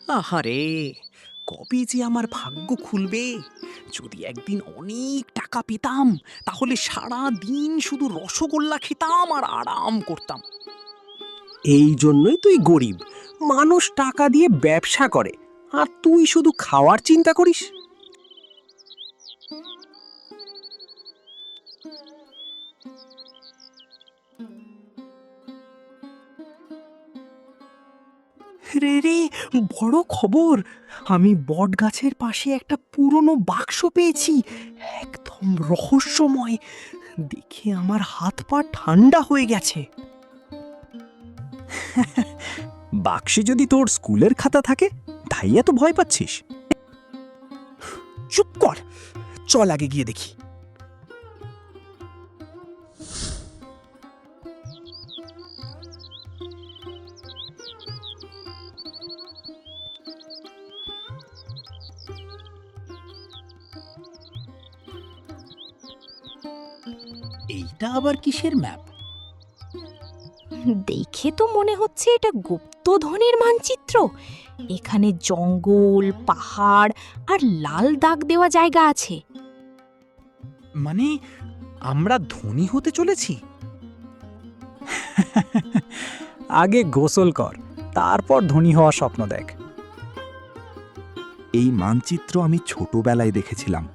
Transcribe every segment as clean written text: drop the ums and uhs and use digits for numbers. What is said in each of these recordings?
আহারে, কবে যে আমার ভাগ্য খুলবে। যদি একদিন অনেক টাকা পেতাম, তাহলে সারা দিন শুধু রসগোল্লা খেতাম আর আরাম করতাম। এই জন্যই তুই গরিব। মানুষ টাকা দিয়ে ব্যবসা করে, আর তুই শুধু খাওয়ার চিন্তা করিস। রে রে, বড় খবর! আমি বট গাছের পাশে একটা পুরনো বাক্স পেয়েছি, একদম রহস্যময়। দেখে আমার হাত পা ঠান্ডা হয়ে গেছে। বাক্সে যদি তোর স্কুলের খাতা থাকে, তাই এত ভয় পাচ্ছিস? চুপ কর, চল আগে গিয়ে দেখি। এইটা আবার কিসের ম্যাপ? দেখে তো মনে হচ্ছে এটা গুপ্তধনের মানচিত্র। এখানে জঙ্গল, পাহাড় আর লাল দাগ দেওয়া জায়গা আছে। মানে আমরা ধনী হতে চলেছি? আগে গোসল কর, তারপর ধনী হওয়ার স্বপ্ন দেখ। এই মানচিত্র আমি ছোটবেলায় দেখেছিলাম।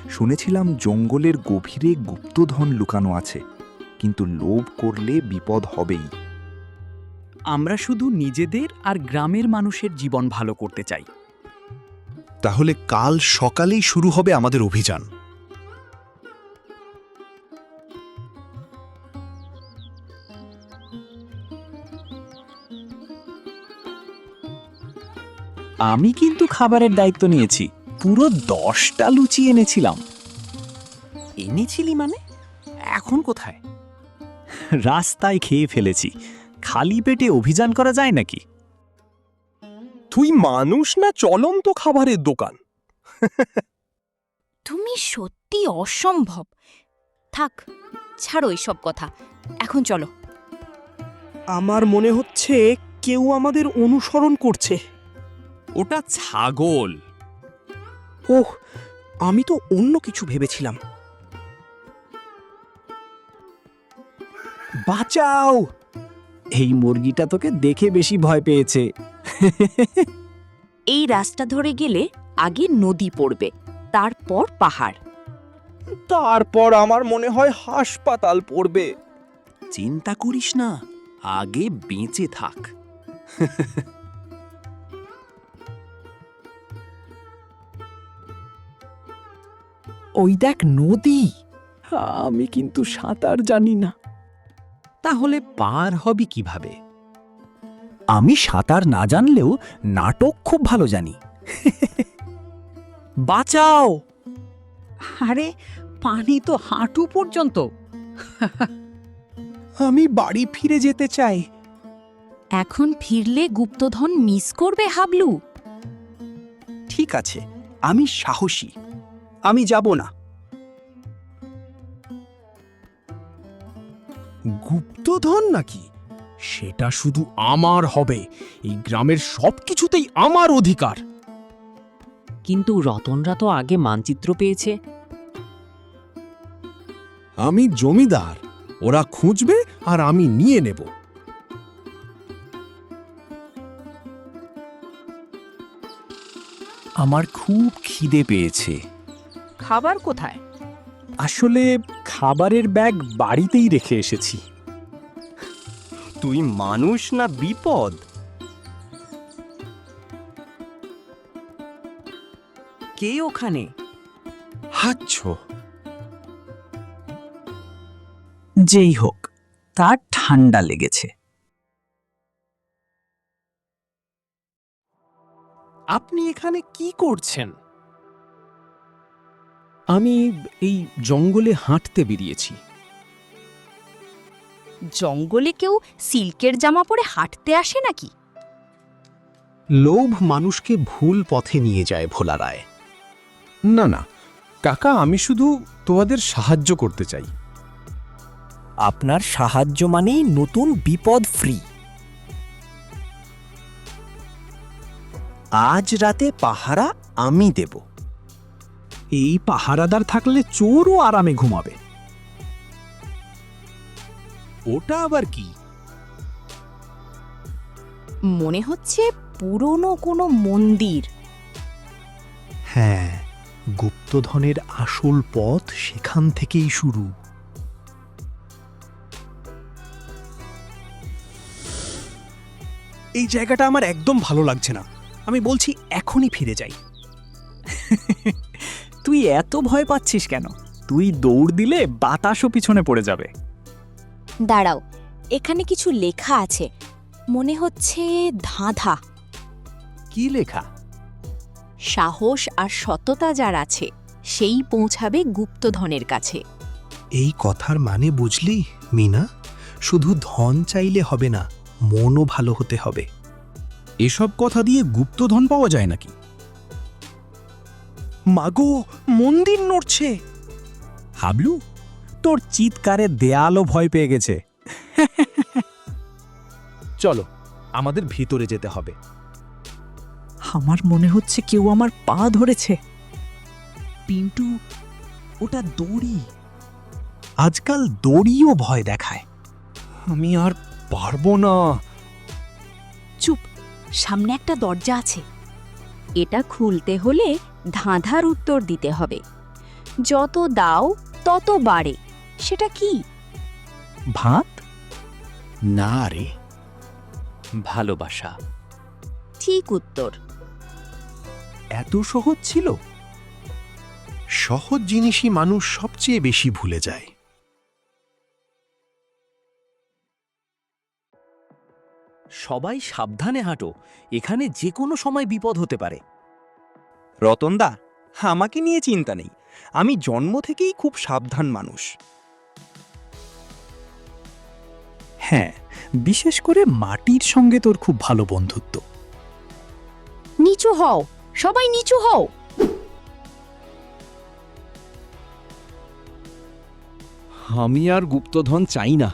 শুনেছিলাম জঙ্গলের গভীরে গুপ্তধন লুকানো আছে, কিন্তু লোভ করলে বিপদ হবেই। আমরা শুধু নিজেদের আর গ্রামের মানুষের জীবন ভালো করতে চাই। তাহলে কাল সকালেই শুরু হবে আমাদের অভিযান। আমি কিন্তু খাবারের দায়িত্ব নিয়েছি, পুরো 10টা লুচি এনেছিলাম। এনেছিলি মানে? এখন কোথায়? রাস্তায় খেয়ে ফেলেছি, খালি পেটে অভিযান করা যায় নাকি? তুই মানুষ না চলন্ত খাবারের দোকান? তুমি সত্যি অসম্ভব। থাক, ছাড়ো এসব কথা, এখন চলো। আমার মনে হচ্ছে কেউ আমাদের অনুসরণ করছে। ওটা ছাগল। ওহ, আমি তো অন্য কিছু ভেবেছিলাম। বাঁচাও! এই মুরগিটা তোকে দেখে বেশি ভয় পেয়েছে। এই রাস্তা ধরে গেলে আগে নদী পড়বে, তারপর পাহাড়। তারপর আমার মনে হয় হাসপাতাল পড়বে। চিন্তা করিস না, আগে বেঁচে থাক। ওই দেখ নদী। আমি কিন্তু সাঁতার জানি না। তাহলে পার হবি কিভাবে? আমি সাঁতার না জানলেও নাটক খুব ভালো জানি। বাঁচাও! আরে, পানি তো হাঁটু পর্যন্ত। আমি বাড়ি ফিরে যেতে চাই। এখন ফিরলে গুপ্তধন মিস করবে হাবলু। ঠিক আছে, আমি সাহসী, আমি যাব না। গুপ্তধন নাকি? সেটা শুধু আমার হবে। এই গ্রামের সবকিছুতেই আমার অধিকার। কিন্তু রতনরা তো আগে মানচিত্র পেয়েছে। আমি জমিদার, ওরা খুঁজবে আর আমি নিয়ে নেব। আমার খুব খিদে পেয়েছে। খাবার কোথায়? আসলে খাবারের ব্যাগ বাড়িতেই রেখে এসেছি। তুই মানুষ না বিপদ? কে ওখানে? হাচ্ছ। যেই হোক, তার ঠান্ডা লেগেছে। আপনি এখানে কি করছেন? আমি এই জঙ্গলে হাঁটতে বেরিয়েছি। জঙ্গলে কেউ সিল্কের জামা পরে হাঁটতে আসে নাকি? লোভ মানুষকে ভুল পথে নিয়ে যায় ভোলা রায়। না না কাকা, আমি শুধু তোমাদের সাহায্য করতে চাই। আপনার সাহায্য মানেই নতুন বিপদ ফ্রি। আজ রাতে পাহারা আমি দেব। এই পাহারাদার থাকলে চোরও আরামে ঘুমাবে। ওটা আবার কি? মনে হচ্ছে পুরনো কোনো মন্দির। হ্যাঁ, গুপ্তধনের আসল পথ সেখান থেকেই শুরু। এই জায়গাটা আমার একদম ভালো লাগছে না। আমি বলছি এখনই ফিরে যাই। তুই এত ভয় পাচ্ছিস কেন? তুই দৌড় দিলে বাতাসও পিছনে পড়ে যাবে। দাঁড়াও, এখানে কিছু লেখা আছে, মনে হচ্ছে ধাঁধা। কি লেখা? সাহস আর সততা যার আছে সেই পৌঁছাবে গুপ্তধনের কাছে। এই কথার মানে বুঝলি মিনা? শুধু ধন চাইলে হবে না, মনও ভালো হতে হবে। এসব কথা দিয়ে গুপ্তধন পাওয়া যায় নাকি? মাগো, মন্দির নড়ছে। হাবলু, তোর চিৎকারে দেয়ালও ভয় পেয়ে গেছে। চলো, আমাদের ভিতরে যেতে হবে। আমার মনে হচ্ছে কেউ আমার পা ধরেছে। পিন্টু, ওটা দড়ি। আজকাল দড়িও ভয় দেখায়। আমি আর পারবো না। চুপ, সামনে একটা দরজা আছে। এটা খুলতে হলে ধাঁধার উত্তর দিতে হবে। যত দাও তত বাড়ে। সেটা কি? ভাত? না রে, ভালোবাসা। ঠিক উত্তর। এত সহজ ছিল? সহজ জিনিসই মানুষ সবচেয়ে বেশি ভুলে যায়। সবাই সাবধানে হাঁটো, এখানে যে কোনো সময় বিপদ হতে পারে। রতনদা, আমাকে নিয়ে চিন্তা নেই। আমি জন্ম থেকেই খুব সাবধান মানুষ। হ্যাঁ, বিশেষ করে মাটির সঙ্গে তোর খুব ভালো বন্ধুত্ব। নিচু হও, সবাই নিচু হও। আমি আর গুপ্তধন চাই না।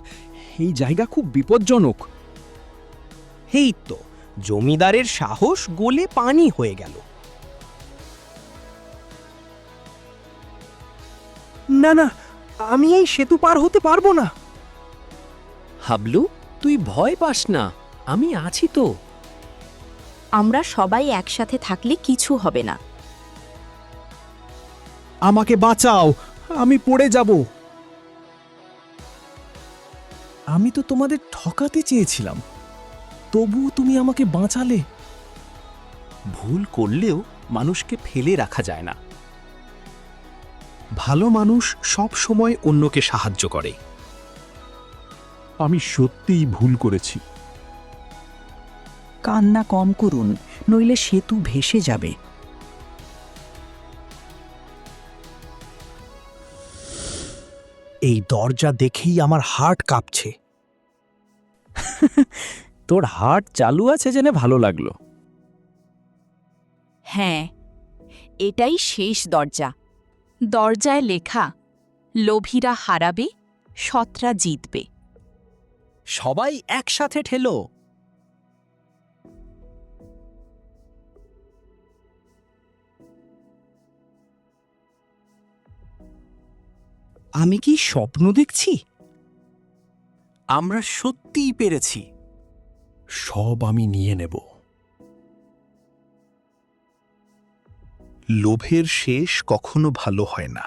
এই জায়গা খুব বিপজ্জনক। এই তো, জমিদারের সাহস গলে পানি হয়ে গেল। না না, আমি এই সেতু পার হতে পারবো না। হাবলু, তুই ভয় পাস না, আমি আছি তো। আমরা সবাই একসাথে থাকলে কিছু হবে না। আমাকে বাঁচাও, আমি পড়ে যাব। আমি তো তোমাদের ঠকাতে চেয়েছিলাম, তবুও তুমি আমাকে বাঁচালে। ভুল করলেও মানুষকে ফেলে রাখা যায় না। ভালো মানুষ সব সময় অন্যকে সাহায্য করে। আমি সত্যিই ভুল করেছি। কান্না কম করুন, নইলে সেতু ভেসে যাবে। এই দরজা দেখেই আমার হার্ট কাঁপছে। তোর হার্ট চালু আছে জেনে ভালো লাগলো। হ্যাঁ, এটাই শেষ দরজা। দরজায় লেখা, লোভীরা হারাবে, সৎরা জিতবে। সবাই একসাথে ঠেলো। আমি কি স্বপ্ন দেখছি? আমরা সত্যিই পেরেছি। সব আমি নিয়ে নেব। লোভের শেষ কখনো ভালো হয় না।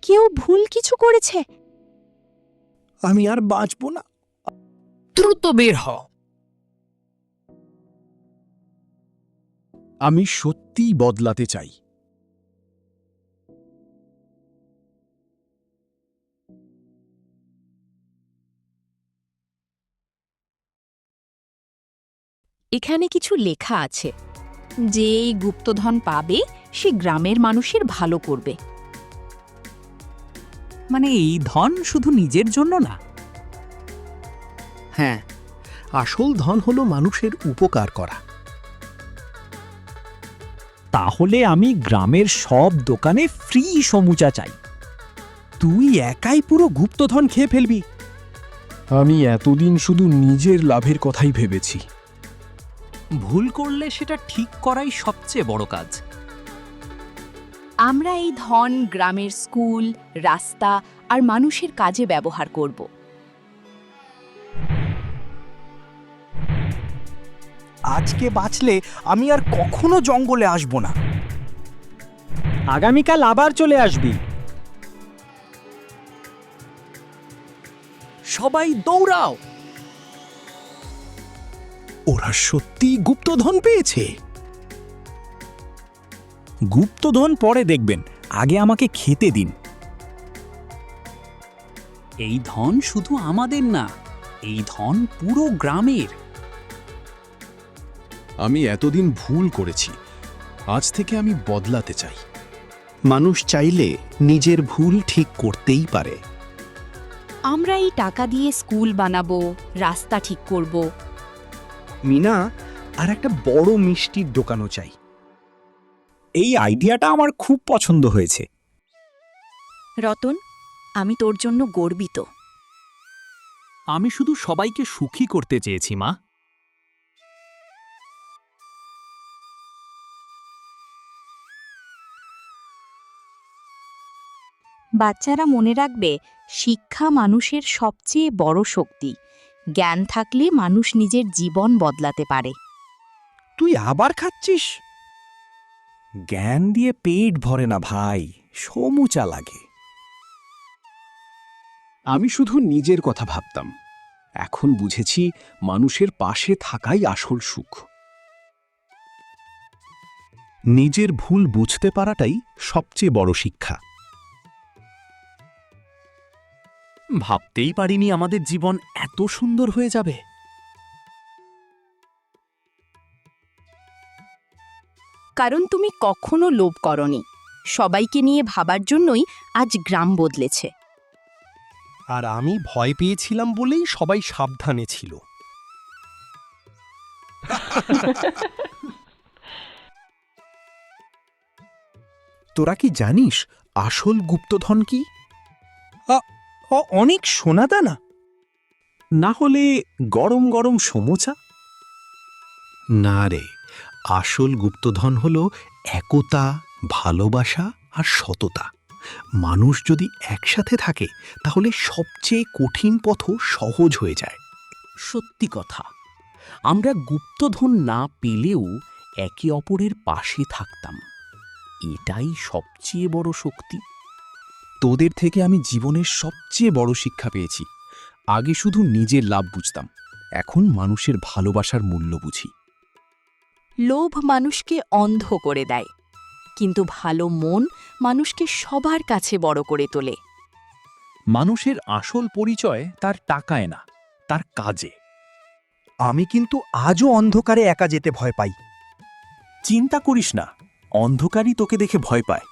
কেউ ভুল কিছু করেছে। আমি আর বাঁচব না। দ্রুত বের হও। আমি সত্যিই বদলাতে চাই। এখানে কিছু লেখা আছে, যে এই গুপ্তধন পাবে সে গ্রামের মানুষের ভালো করবে। মানে এই ধন শুধু নিজের জন্য না। হ্যাঁ, আসল ধন হলো মানুষের উপকার করা। তাহলে আমি গ্রামের সব দোকানে ফ্রি সমুচা চাই। তুই একাই পুরো গুপ্তধন খেয়ে ফেলবি। আমি এতদিন শুধু নিজের লাভের কথাই ভেবেছি। ভুল করলে সেটা ঠিক করাই সবচেয়ে বড় কাজ। আমরা এই ধন গ্রামের স্কুল, রাস্তা আর মানুষের কাজে ব্যবহার করব। আজকে বাঁচলে আমি আর কখনো জঙ্গলে আসব না। আগামীকাল আবার চলে আসবি। সবাই দৌড়াও! ওরা সত্যি গুপ্তধন পেয়েছে। গুপ্তধন পরে দেখবেন, আগে আমাকে খেতে দিন। এই ধন শুধু আমাদের না, এই ধন পুরো গ্রামের। আমি এতদিন ভুল করেছি, আজ থেকে আমি বদলাতে চাই। মানুষ চাইলে নিজের ভুল ঠিক করতেই পারে। আমরা এই টাকা দিয়ে স্কুল বানাবো, রাস্তা ঠিক করব। মিনা, আর একটা বড় মিষ্টির দোকানও চাই। এই আইডিয়াটা আমার খুব পছন্দ হয়েছে। রতন, আমি তোর জন্য গর্বিত। আমি শুধু সবাইকে সুখী করতে চেয়েছি, মা। বাচ্চারা মনে রাখবে, শিক্ষা মানুষের সবচেয়ে বড় শক্তি। জ্ঞান থাকলে মানুষ নিজের জীবন বদলাতে পারে। তুই আবার খাচ্ছিস? জ্ঞান দিয়ে পেট ভরে না ভাই, সমুচা লাগে। আমি শুধু নিজের কথা ভাবতাম, এখন বুঝেছি মানুষের পাশে থাকাই আসল সুখ। নিজের ভুল বুঝতে পারাটাই সবচেয়ে বড় শিক্ষা। ভাবতেই পারিনি আমাদের জীবন এত সুন্দর হয়ে যাবে। কারণ তুমি কখনো লোভ করনি। সবাইকে নিয়ে ভাবার জন্যই আজ গ্রাম বদলেছে। আর আমি ভয় পেয়েছিলাম বলেই সবাই সাবধানে ছিল। তোরা কি জানিস আসল গুপ্তধন কি? অনেক সোনা দানা? না হলে গরম গরম সমোচা? না রে, আসল গুপ্তধন হল একতা, ভালোবাসা আর সততা। মানুষ যদি একসাথে থাকে তাহলে সবচেয়ে কঠিন পথও সহজ হয়ে যায়। সত্যি কথা, আমরা গুপ্তধন না পেলেও একে অপরের পাশে থাকতাম। এটাই সবচেয়ে বড় শক্তি। তোদের থেকে আমি জীবনের সবচেয়ে বড় শিক্ষা পেয়েছি। আগে শুধু নিজের লাভ বুঝতাম, এখন মানুষের ভালোবাসার মূল্য বুঝি। লোভ মানুষকে অন্ধ করে দেয়, কিন্তু ভালো মন মানুষকে সবার কাছে বড় করে তোলে। মানুষের আসল পরিচয় তার টাকায় না, তার কাজে। আমি কিন্তু আজও অন্ধকারে একা যেতে ভয় পাই। চিন্তা করিস না, অন্ধকারই তোকে দেখে ভয় পায়।